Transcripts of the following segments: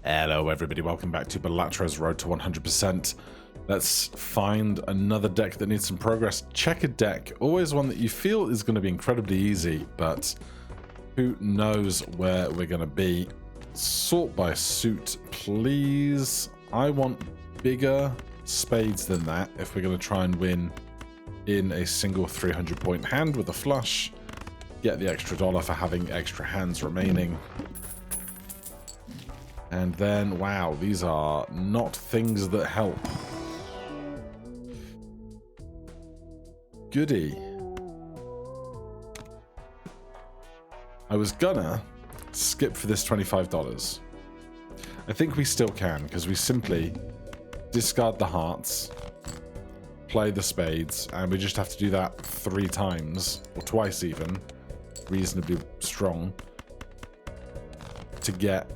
Hello everybody, welcome back to Balatro's Road to 100%. Let's find another deck that needs some progress. Checkered deck, always one that you feel is going to be incredibly easy, but who knows where we're going to be. Sort by suit, please. I want bigger spades than that if we're going to try and win in a single 300-point hand with a flush. Get the extra dollar for having extra hands remaining. And then, wow, these are not things that help. Goody. I was gonna skip for this $25. I think we still can, because we simply discard the hearts, play the spades, and we just have to do that 3 times, or twice even, reasonably strong, to get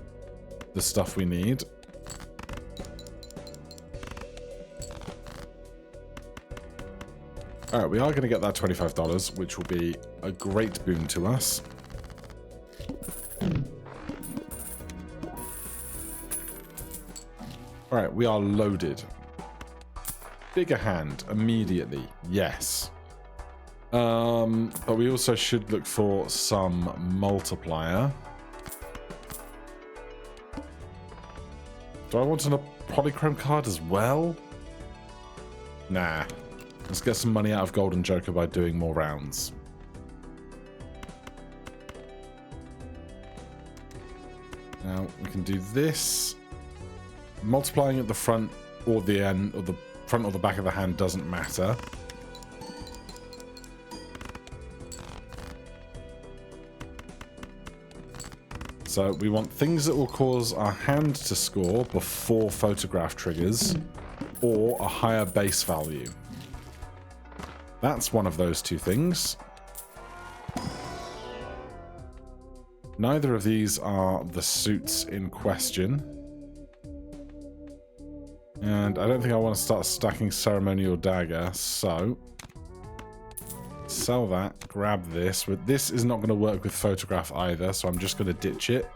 the stuff we need. Alright, we are going to get that $25, which will be a great boon to us. Alright, we are loaded. Bigger hand, immediately, yes. But we also should look for some multiplier. Do I want a polychrome card as well? Nah. Let's get some money out of Golden Joker by doing more rounds. Now, we can do this. Multiplying at the front or the end, or the front or the back of the hand doesn't matter. So we want things that will cause our hand to score before photograph triggers, or a higher base value. That's one of those two things. Neither of these are the suits in question. And I don't think I want to start stacking Ceremonial Dagger, so sell that, grab this. But this is not going to work with photograph either, so I'm just going to ditch it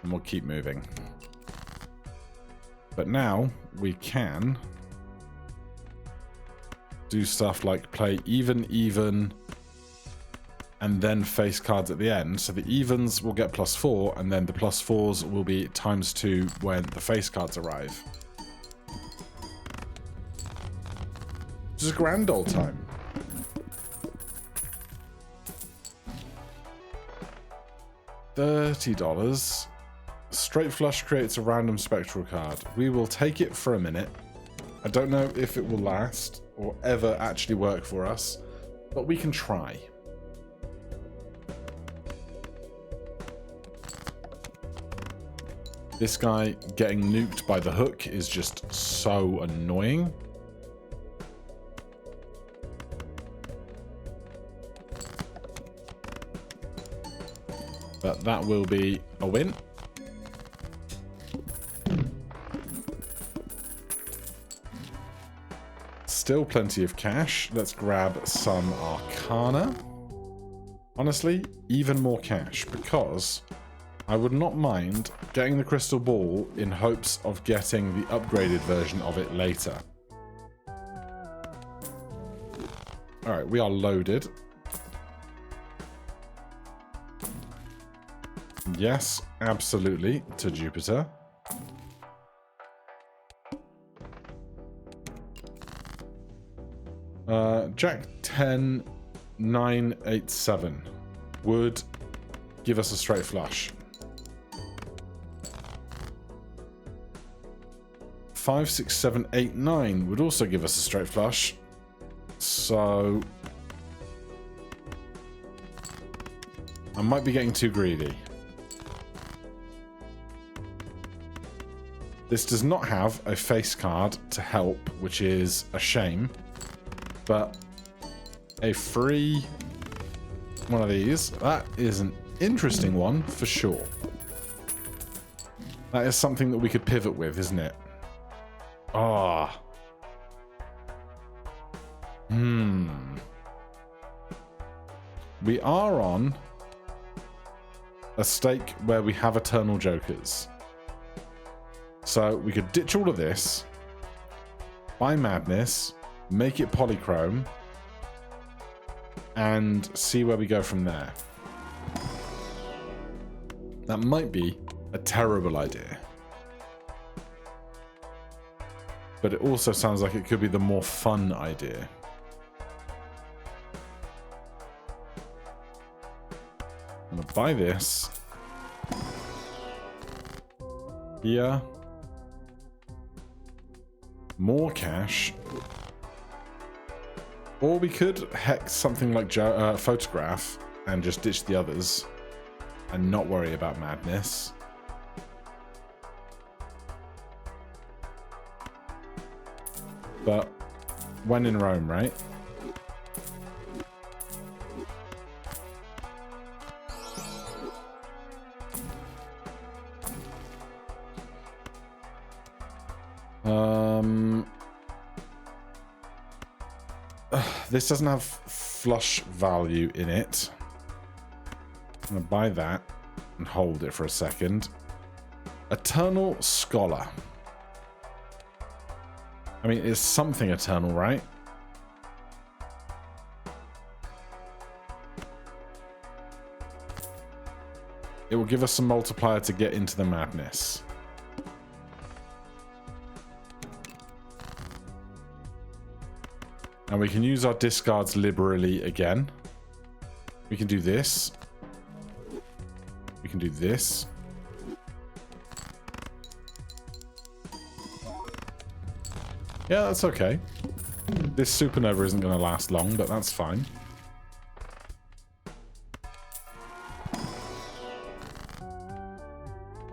and we'll keep moving. But now we can do stuff like play even, and then face cards at the end. So the evens will get +4, and then the +4s will be ×2 when the face cards arrive. Which is a grand old time. $30. Straight flush creates a random spectral card. We will take it for a minute. I don't know if it will last or ever actually work for us, but we can try. This guy getting nuked by the hook is just so annoying. But that will be a win. Still plenty of cash. Let's grab some Arcana. Honestly, even more cash, because I would not mind getting the crystal ball in hopes of getting the upgraded version of it later. Alright, we are loaded. Yes, absolutely, to Jupiter. Jack 10, 9, 8, 7 would give us a straight flush. 5, 6, 7, 8, 9 would also give us a straight flush. So I might be getting too greedy. This does not have a face card to help, which is a shame. But a free one of these, that is an interesting one for sure. That is something that we could pivot with, isn't it? Ah. We are on a stake where we have Eternal Jokers. So we could ditch all of this, buy Madness, make it polychrome, and see where we go from there. That might be a terrible idea. But it also sounds like it could be the more fun idea. I'm going to buy this. Here. More cash. Or we could hex something like Photograph and just ditch the others and not worry about Madness. But when in Rome, right? This doesn't have flush value in it. I'm going to buy that and hold it for a second. Eternal Scholar. I mean, it's something eternal, right? It will give us some multiplier to get into the Madness. And we can use our discards liberally again. We can do this. We can do this. Yeah, that's okay. This supernova isn't going to last long, but that's fine.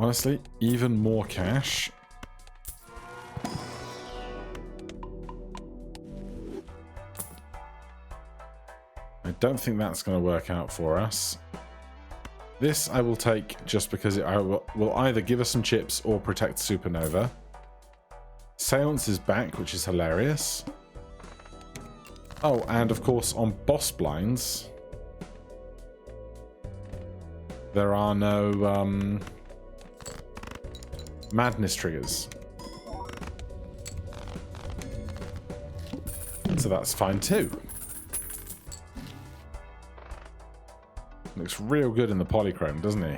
Honestly, even more cash. I don't think that's going to work out for us. This I will take just because it will either give us some chips or protect supernova. Seance is back, which is hilarious. Oh, and of course on boss blinds, there are no Madness triggers. So that's fine too. Looks real good in the polychrome, doesn't he?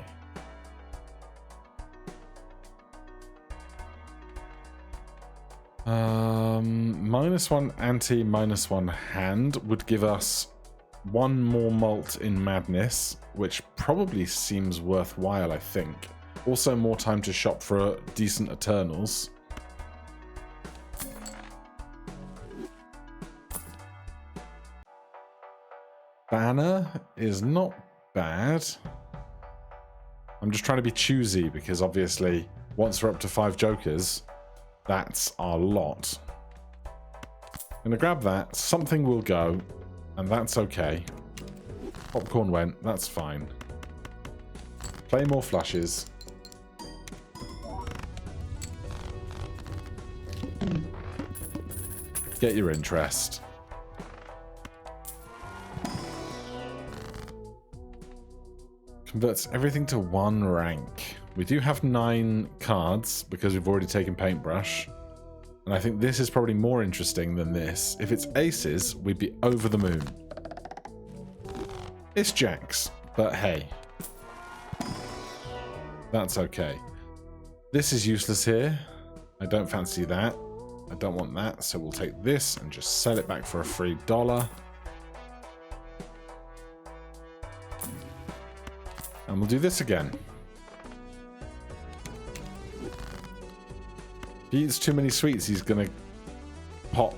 -1 anti, -1 hand would give us one more mult in Madness, which probably seems worthwhile, I think. Also more time to shop for decent Eternals. Banner is not bad. I'm just trying to be choosy because obviously once we're up to 5 jokers, that's our lot. I'm going to grab that. Something will go, and that's okay. Popcorn went. That's fine. Play more flushes. Get your interest. Converts everything to 1 rank. We do have 9 cards because we've already taken Paintbrush. And I think this is probably more interesting than this. If it's aces, we'd be over the moon. It's jacks, but hey. That's okay. This is useless here. I don't fancy that. I don't want that, so we'll take this and just sell it back for a free $1. And we'll do this again. If he eats too many sweets, he's gonna pop.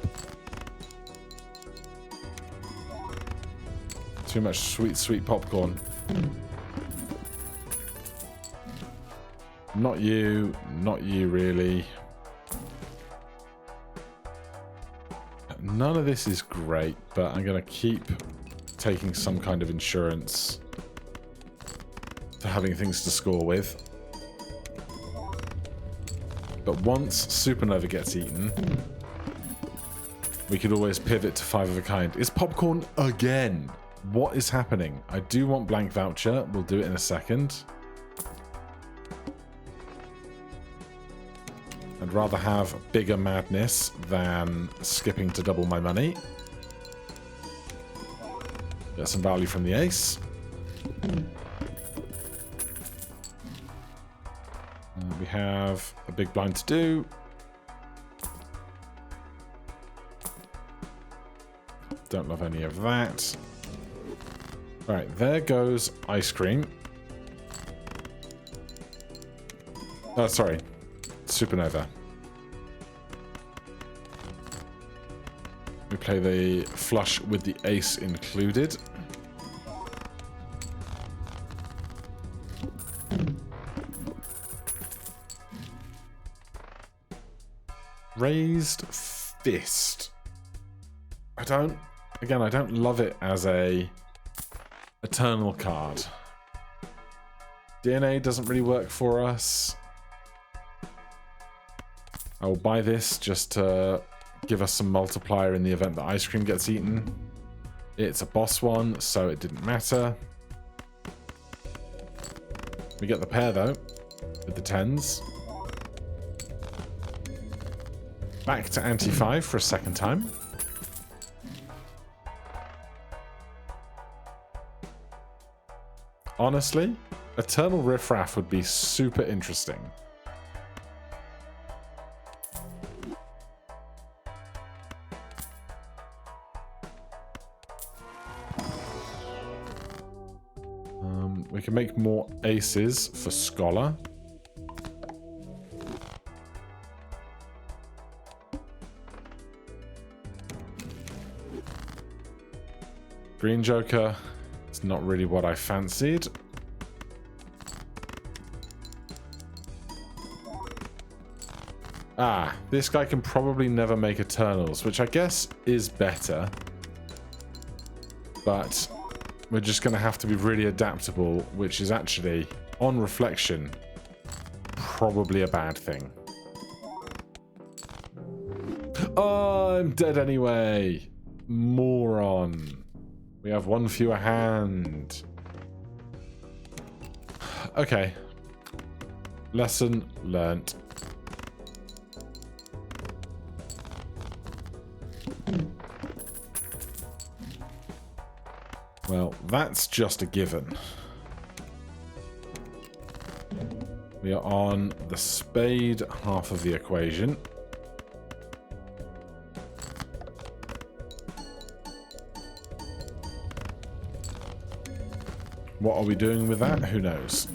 Too much sweet popcorn. Not you really. None of this is great, but I'm gonna keep taking some kind of insurance for having things to score with. But once Supernova gets eaten, we could always pivot to 5 of a kind. It's popcorn again. What is happening? I do want blank voucher. We'll do it in a second. I'd rather have bigger madness than skipping to double my money. Get some value from the ace. We have a big blind to do. Don't love any of that. Alright, there goes ice cream. Oh, sorry. Supernova. We play the flush with the ace included. Raised fist. I don't love it as a eternal card. DNA doesn't really work for us. I will buy this just to give us some multiplier in the event that ice cream gets eaten. It's a boss one, so it didn't matter. We get the pair though, with the 10s. Back to anti-5 for a second time. Honestly, Eternal Riffraff would be super interesting. We can make more aces for Scholar. Green Joker, it's not really what I fancied. Ah, this guy can probably never make Eternals, which I guess is better. But we're just going to have to be really adaptable, which is actually, on reflection, probably a bad thing. Oh, I'm dead anyway. Moron. We have one fewer hand. Okay. Lesson learnt. Well, that's just a given. We are on the spade half of the equation. What are we doing with that? Who knows?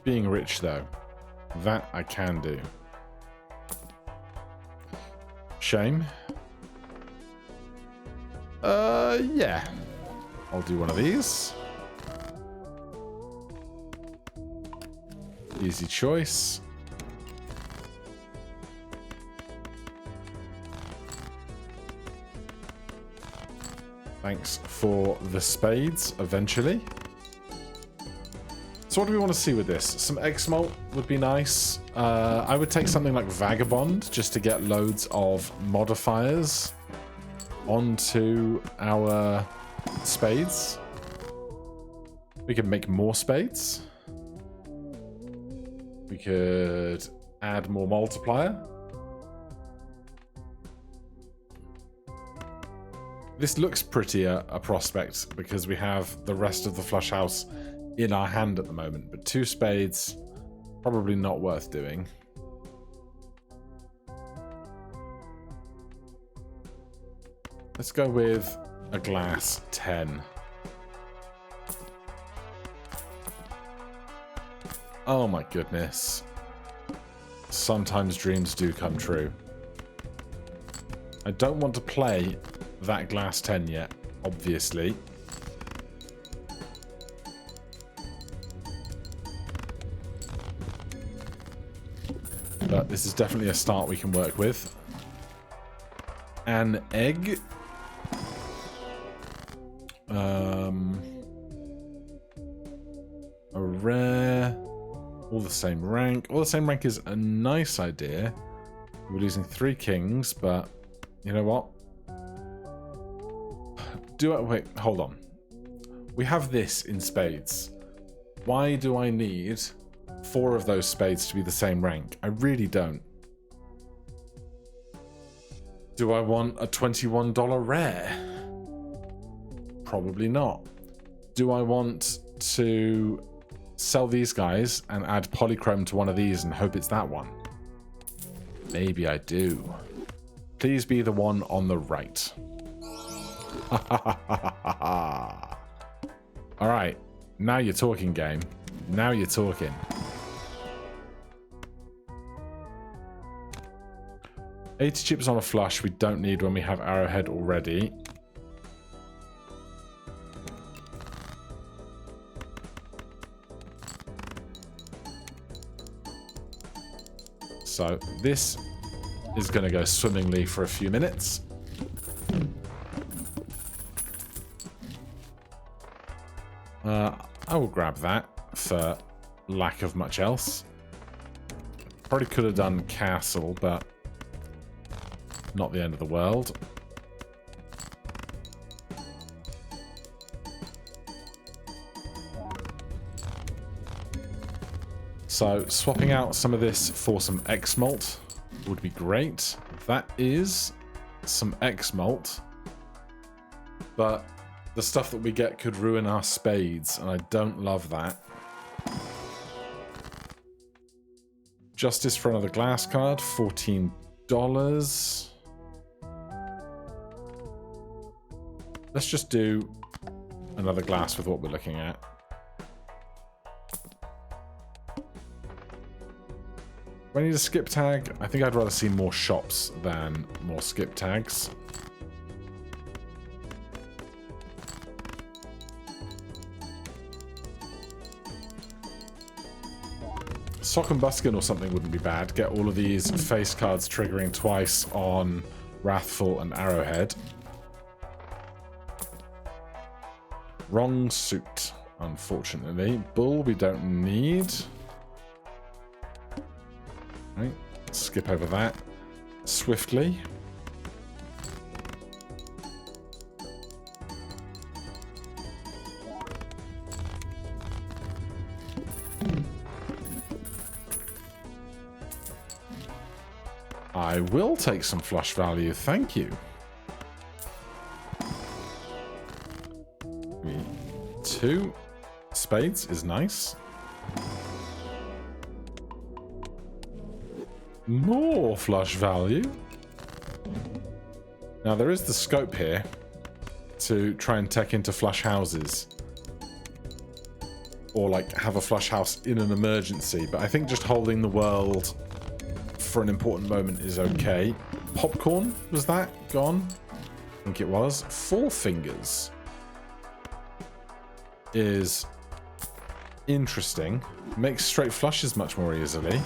Being rich, though. That I can do. Shame. Yeah. I'll do one of these. Easy choice. Thanks for the spades, eventually. So what do we want to see with this? Some X-Molt would be nice. I would take something like Vagabond, just to get loads of modifiers onto our spades. We could make more spades. We could add more multiplier. This looks prettier a prospect because we have the rest of the flush house in our hand at the moment, but two spades, probably not worth doing. Let's go with a glass 10. Oh my goodness. Sometimes dreams do come true. I don't want to play that glass 10 yet, obviously. But this is definitely a start we can work with. An egg. A rare. All the same rank. All the same rank is a nice idea. We're losing 3 kings, but you know what? Wait, hold on. We have this in spades. Why do I need 4 of those spades to be the same rank. I really don't. Do I want a $21 rare? Probably not. Do I want to sell these guys and add polychrome to one of these and hope it's that one? Maybe I do. Please be the one on the right. Alright, now you're talking, game. Now you're talking. $80 chips on a flush we don't need when we have arrowhead already. So this is going to go swimmingly for a few minutes. I will grab that for lack of much else. Probably could have done castle, but not the end of the world. So swapping out some of this for some X malt would be great. That is some X malt, but the stuff that we get could ruin our spades, and I don't love that. Justice for another glass card, $14. Let's just do another glass with what we're looking at. Do I need a skip tag? I think I'd rather see more shops than more skip tags. Sock and Buskin or something wouldn't be bad. Get all of these face cards triggering twice on Wrathful and Arrowhead. Wrong suit, unfortunately. Bull we don't need. Right, skip over that swiftly. I will take some flush value, thank you. 2 spades is nice. More flush value. Now there is the scope here to try and tech into flush houses. Or like have a flush house in an emergency, but I think just holding the world for an important moment is okay. Popcorn, was that gone? I think it was. 4 fingers is interesting. Makes straight flushes much more easily.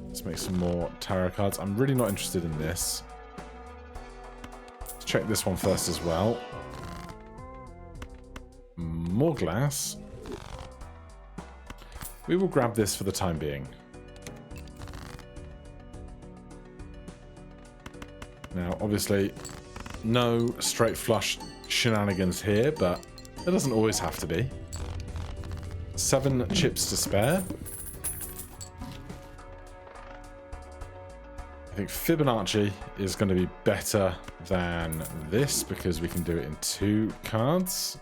Let's make some more tarot cards. I'm really not interested in this. Let's check this one first as well. More glass. We will grab this for the time being. Now, obviously, no straight flush shenanigans here, but it doesn't always have to be. 7 chips to spare. I think Fibonacci is going to be better than this because we can do it in 2 cards.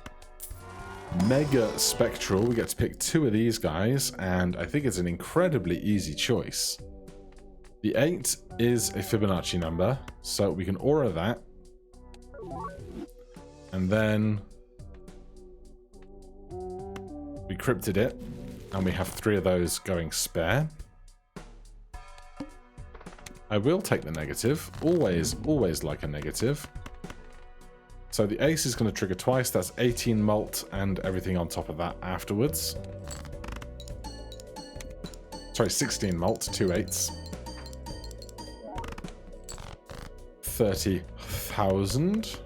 Mega Spectral, we get to pick 2 of these guys, and I think it's an incredibly easy choice. The 8 is a Fibonacci number, so we can aura that. And then we cryptid it, and we have 3 of those going spare. I will take the negative. Always, always like a negative. So the ace is going to trigger twice. That's 18 malt and everything on top of that afterwards. Sorry, 16 malt, 2 8s. 30,000.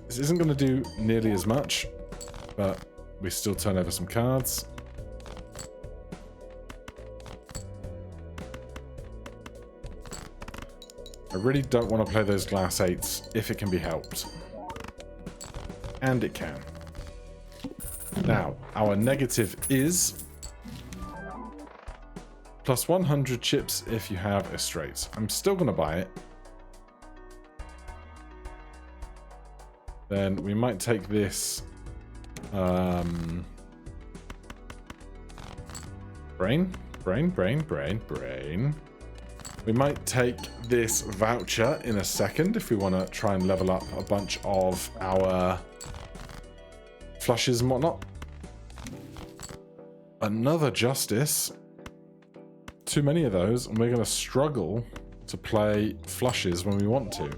This isn't going to do nearly as much, but we still turn over some cards. I really don't want to play those glass 8s if it can be helped. And it can. Now, our negative is plus 100 chips if you have a straight. I'm still going to buy it. Then we might take this brain. We might take this voucher in a second if we want to try and level up a bunch of our flushes and whatnot. Another justice. Too many of those, and we're going to struggle to play flushes when we want to.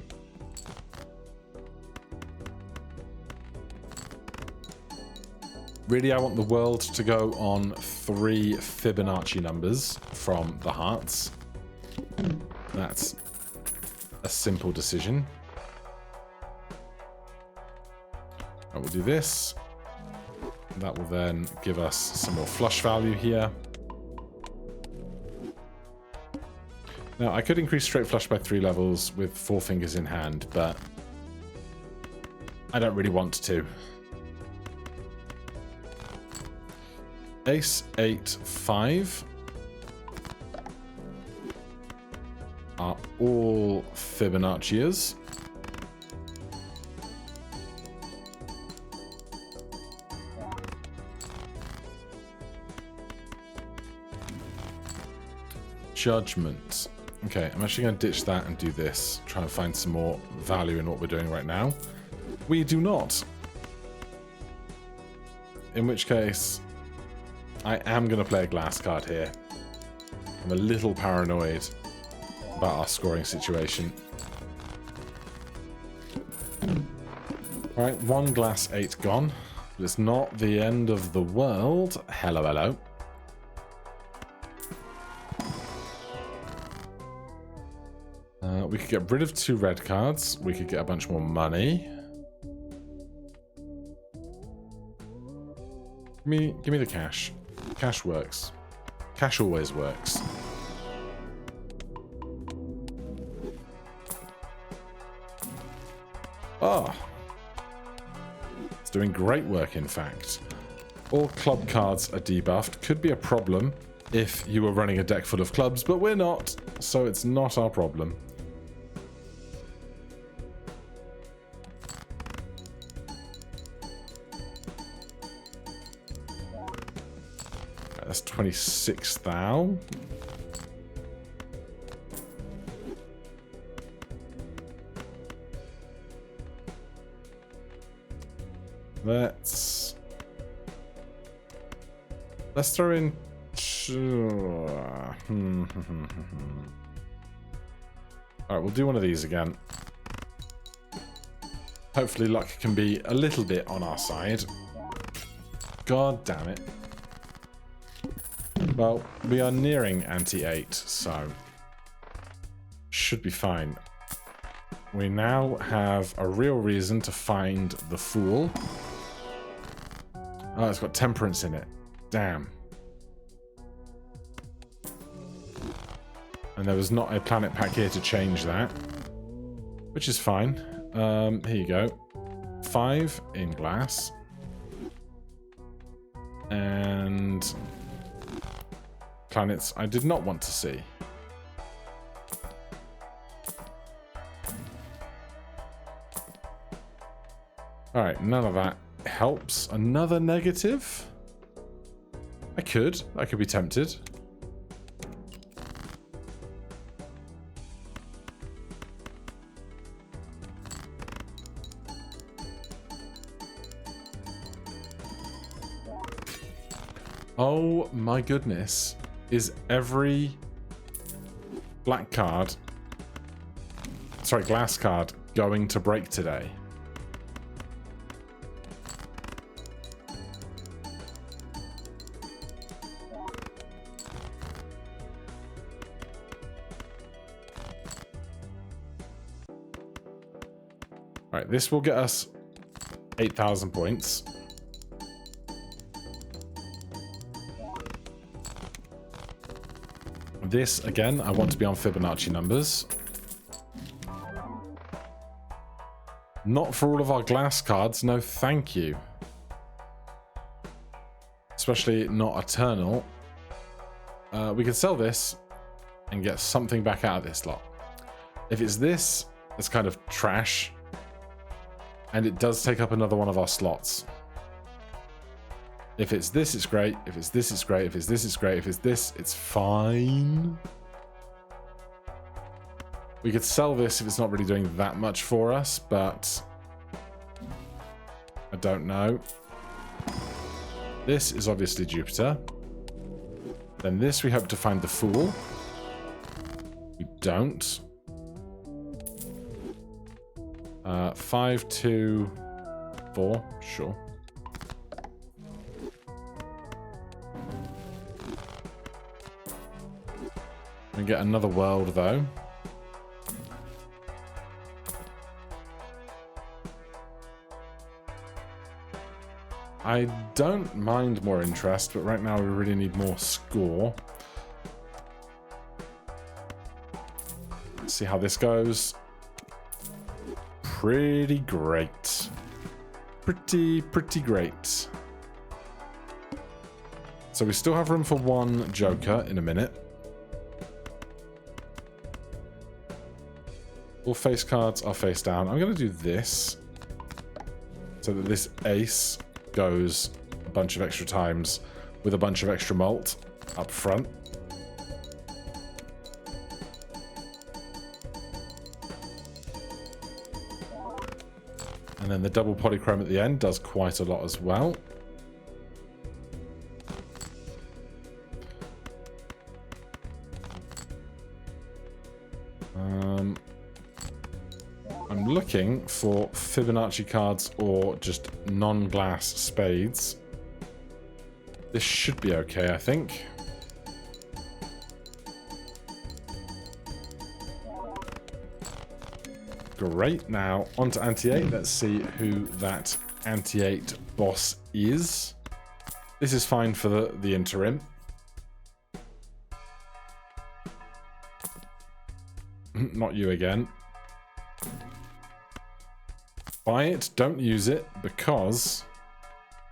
Really, I want the world to go on 3 Fibonacci numbers from the hearts. That's a simple decision. I will do this. That will then give us some more flush value here. Now, I could increase straight flush by 3 levels with 4 fingers in hand, but I don't really want to. Ace, 8, 5 are all Fibonacci's. Judgment. Okay, I'm actually going to ditch that and do this. Try and find some more value in what we're doing right now. We do not. In which case, I am going to play a glass card here. I'm a little paranoid about our scoring situation. Alright, 1 glass 8 gone. But it's not the end of the world. Hello, hello. We could get rid of 2 red cards. We could get a bunch more money. Give me the cash. Cash works. Cash always works. Oh. It's doing great work, in fact. All club cards are debuffed. Could be a problem if you were running a deck full of clubs, but we're not, so it's not our problem. That's 26 thou. Let's throw in. Alright, we'll do one of these again. Hopefully luck can be a little bit on our side. God damn it. Well, we are nearing anti-8, so should be fine. We now have a real reason to find the Fool. Oh, it's got Temperance in it. Damn. And there was not a planet pack here to change that, which is fine. Here you go. 5 in glass. And planets I did not want to see. Alright, none of that helps. Another negative? I could be tempted. Oh my goodness. Is every black card, sorry, glass card going to break today? Right, this will get us 8,000 points. This, again, I want to be on Fibonacci numbers. Not for all of our glass cards, no thank you. Especially not Eternal. We can sell this and get something back out of this lot. If it's this, it's kind of trash. And it does take up another one of our slots. If it's this, it's great. If it's this, it's great. If it's this, it's great. If it's this, it's fine. We could sell this if it's not really doing that much for us, but I don't know. This is obviously Jupiter. Then this, we hope to find the Fool. We don't. 5, 2, 4, sure. We get another world though. I don't mind more interest, but right now we really need more score. Let's see how this goes. Pretty great. Pretty great. So we still have room for one Joker in a minute. All face cards are face down. I'm going to do this so that this ace goes a bunch of extra times with a bunch of extra malt up front. And then the double polychrome at the end does quite a lot as well. I'm looking for Fibonacci cards or just non-glass spades. This should be okay, I think. Great, now on to Anti-8. Let's see who that Anti-8 boss is. This is fine for the interim. Not you again. Buy it, don't use it, because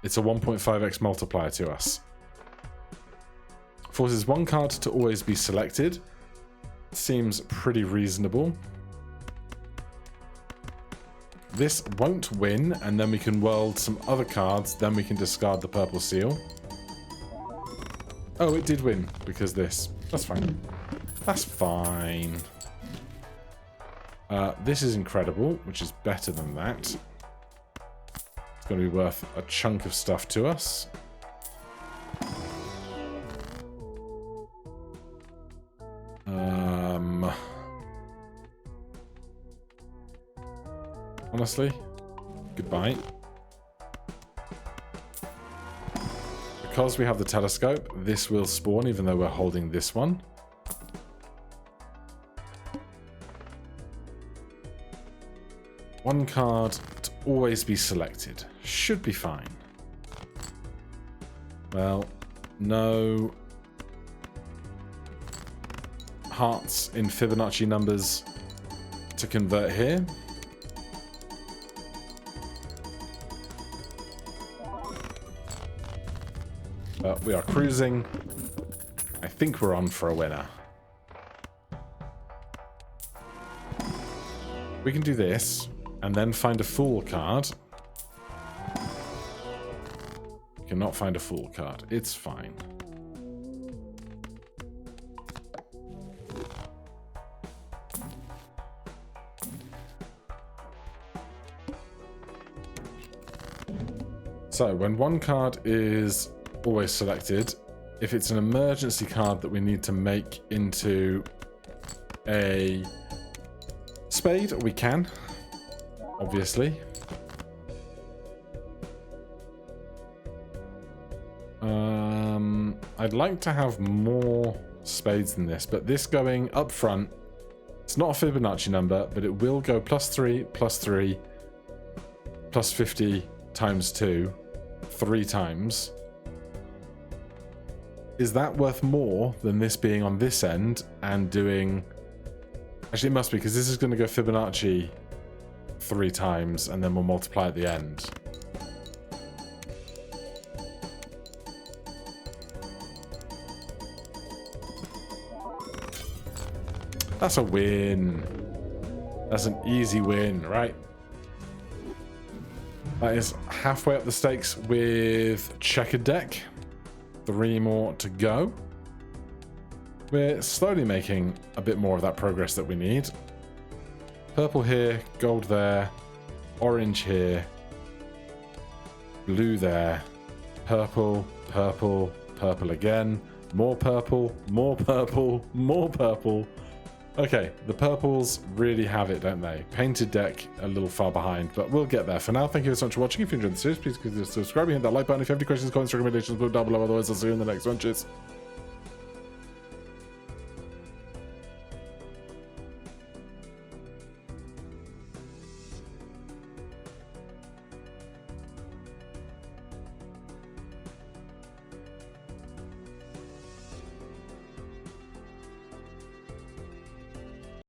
it's a 1.5x multiplier to us. Forces one card to always be selected. Seems pretty reasonable. This won't win, and then we can world some other cards, then we can discard the purple seal. Oh, it did win, because this. That's fine. That's fine. This is incredible, which is better than that. It's going to be worth a chunk of stuff to us. Honestly, goodbye. Because we have the telescope, this will spawn even though we're holding this one. One card to always be selected. Should be fine. Well, no hearts in Fibonacci numbers to convert here. But we are cruising. I think we're on for a winner. We can do this. And then find a Fool card. Cannot find a Fool card. It's fine. So, when one card is always selected, if it's an emergency card that we need to make into a spade, we can. Obviously. I'd like to have more spades than this, but this going up front, it's not a Fibonacci number, but it will go +3, +3, +50 times 2, 3 times. Is that worth more than this being on this end and doing... Actually, it must be, because this is going to go Fibonacci 3 times, and then we'll multiply at the end. That's a win. That's an easy win, right? That is halfway up the stakes with checkered deck. 3 more to go. We're slowly making a bit more of that progress that we need. Purple here, gold there, orange here, blue there, purple, purple, purple again, more purple, more purple, more purple. Okay, the purples really have it, don't they? Painted deck a little far behind, but we'll get there. For now, thank you so much for watching. If you enjoyed the series, please consider subscribing, hit that like button. If you have any questions, comments, recommendations, put them down below. Otherwise, I'll see you in the next one. Cheers.